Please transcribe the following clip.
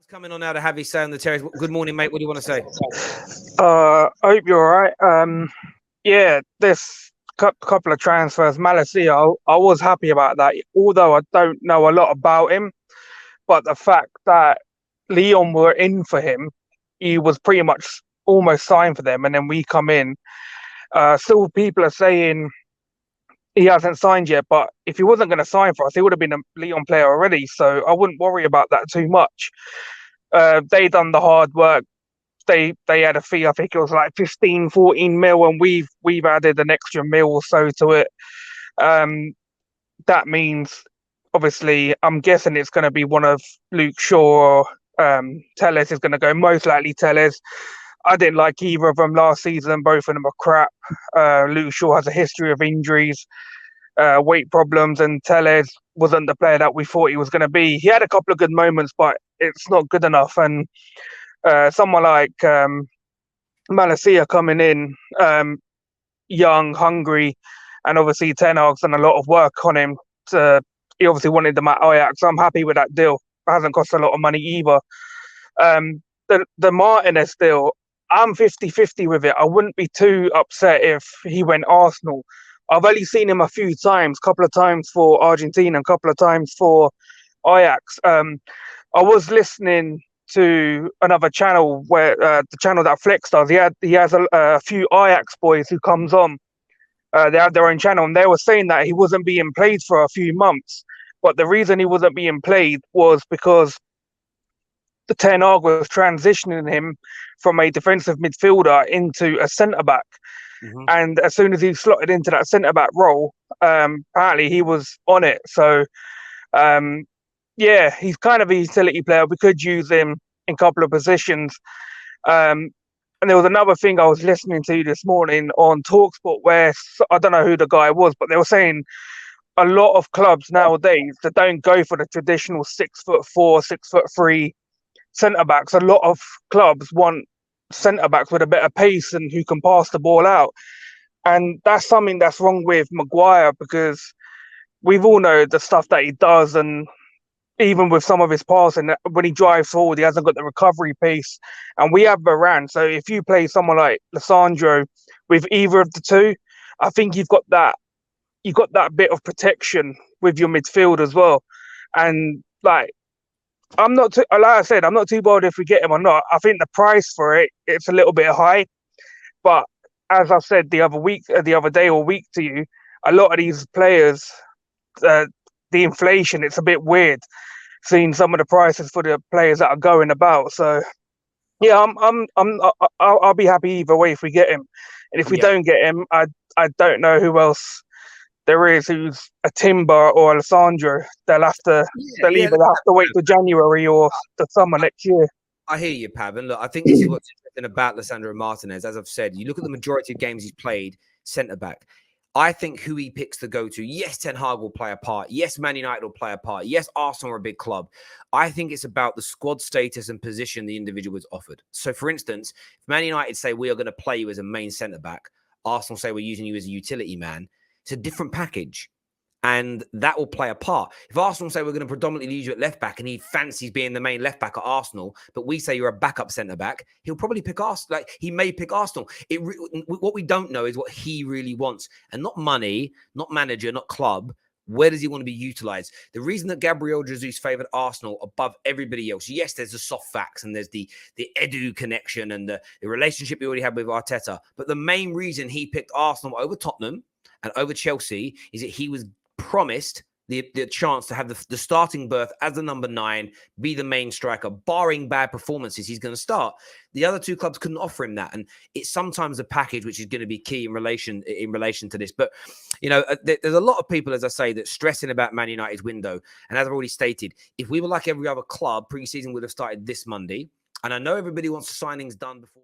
Coming on now to have his say on the Terrace. Good morning, mate. What do you want to say? I hope you're all right. Yeah, this couple of transfers, Malacia, I was happy about that, although I don't know a lot about him. But the fact that Leon were in for him, he was pretty much almost signed for them, and then we come in. Still, people are saying he hasn't signed yet, but if he wasn't going to sign for us, he would have been a Leon player already. So I wouldn't worry about that too much. They done the hard work. They had a fee, I think it was like 15, 14 mil, and we've added an extra mil or so to it. That means obviously I'm guessing it's going to be one of Luke Shaw or Terrace is going to go, most likely Terrace. I didn't like either of them last season. Both of them are crap. Luke Shaw has a history of injuries, weight problems, and Terrace wasn't the player that we thought he was going to be. He had a couple of good moments, but it's not good enough. And someone like Malacia coming in, young, hungry, and obviously Ten Hag's done a lot of work on him. He obviously wanted them at Ajax. I'm happy with that deal. It hasn't cost a lot of money either. The Martinez deal, I'm 50-50 with it. I wouldn't be too upset if he went Arsenal. I've only seen him a few times, a couple of times for Argentina, a couple of times for Ajax. I was listening to another channel where the channel that Flex does. He has a few Ajax boys who comes on. They have their own channel, and they were saying that he wasn't being played for a few months. But the reason he wasn't being played was because the Ten Hag was transitioning him from a defensive midfielder into a centre back. Mm-hmm. And as soon as he slotted into that centre back role, apparently he was on it. So, yeah, he's kind of a utility player. We could use him in a couple of positions. And there was another thing I was listening to this morning on TalkSport where I don't know who the guy was, but they were saying a lot of clubs nowadays that don't go for the traditional 6'4", 6'3" centre backs. A lot of clubs want centre backs with a better pace and who can pass the ball out. And that's something that's wrong with Maguire, because we've all know the stuff that he does, and even with some of his passing, when he drives forward, he hasn't got the recovery pace. And we have Varane. So if you play someone like Lissandro with either of the two, I think you've got that bit of protection with your midfield as well. And like I said, I'm not too bothered if we get him or not. I think the price for it's a little bit high. But as I said the other day or week to you, a lot of these players, the inflation, it's a bit weird seeing some of the prices for the players that are going about. So yeah, I'll be happy either way if we get him. And if we don't get him, I don't know who else there is who's a Timber or Alessandro. They'll either have to wait till January or the summer next year. I hear you, Pav. And look, I think this is what's interesting about Lisandro Martinez. As I've said, you look at the majority of games he's played centre back. I think who he picks to go to, yes, Ten Hag will play a part. Yes, Man United will play a part. Yes, Arsenal are a big club. I think it's about the squad status and position the individual is offered. So, for instance, if Man United say we are going to play you as a main centre-back, Arsenal say we're using you as a utility man, it's a different package. And that will play a part. If Arsenal say we're going to predominantly use you at left back and he fancies being the main left back at Arsenal, but we say you're a backup centre back, he'll probably pick Arsenal. Like, he may pick Arsenal. What we don't know is what he really wants, and not money, not manager, not club. Where does he want to be utilised? The reason that Gabriel Jesus favoured Arsenal above everybody else, yes, there's the soft facts and there's the Edu connection and the relationship he already had with Arteta. But the main reason he picked Arsenal over Tottenham and over Chelsea is that he was promised the chance to have the starting berth as the number 9, be the main striker. Barring bad performances, he's going to start. The other two clubs couldn't offer him that, and it's sometimes a package which is going to be key in relation to this. But you know, there's a lot of people, as I say, that stressing about Man United's window. And as I've already stated, if we were like every other club, pre-season would have started this Monday. And I know everybody wants the signings done before.